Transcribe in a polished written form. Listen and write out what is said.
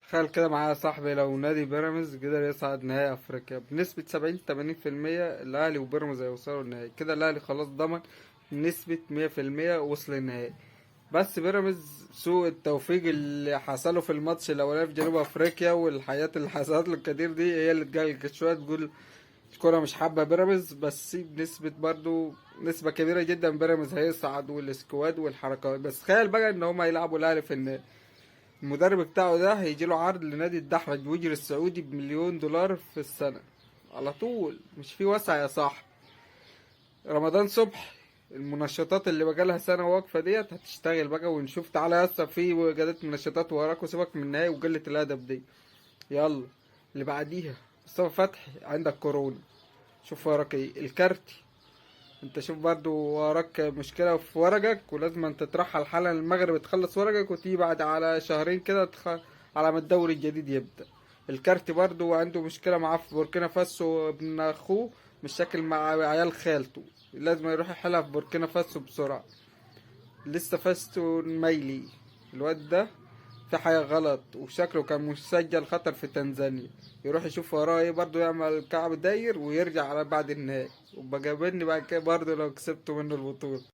تخيل كده معايا صاحبي، لو نادي بيراميدز قدر يصعد نهائي افريقيا بنسبة 70-80%، الاهلي وبيراميدز هيوصلوا النهائي كده. الاهلي خلاص ضمن بنسبة 100% وصل النهائي. بس بيراميدز سوء التوفيق اللي حصله في الماتش الاولاني في جنوب افريقيا والحياة اللي حصلت له الكتير دي هي اللي تقلقك شوية، تقول الكرة مش حابة بيراميدز. بس بنسبة برضو نسبة كبيرة جدا بيراميدز هيصعد، والسكواد والحركات. بس تخيل بقى ان هم يلعبوا الاهلي في النهائي. المدرب بتاعه ده هيجيله عرض لنادي الدحرج ويجري السعودي ب1 مليون دولار في السنة على طول. مش في وسع يا صاحبي. رمضان صبحي المنشطات اللي بقالها سنة واقفة ديت هتشتغل بقى، ونشوف. تعالى يا اسطى في وجدات منشطات وراك، وسيبك من النهاية وقلة الأدب دي. يلا اللي بعديها. مصطفى فتحي عندك كورونا. شوف وراك ايه الكارتي. انت شوف برضو وراك مشكلة في ورقك، ولازم انت ترحل حالا المغرب تخلص ورقك، وتيجي بعد على شهرين كده على ما الدوري الجديد يبدأ. الكارت برضو عنده مشكلة معاه في بوركينا فاسو، ابن اخوه مشاكل مع عيال خالته، لازم يروح يحلها في بوركينا فاسو بسرعة. لسه فاستو ميلي الواد ده في حاجة غلط، وشكله كان مسجل خطر في تنزانيا. يروح يشوف وراه ايه برضه، يعمل كعب داير ويرجع على بعد النهائي، وبقابلني بعد كده برضه لو كسبته منه البطولة.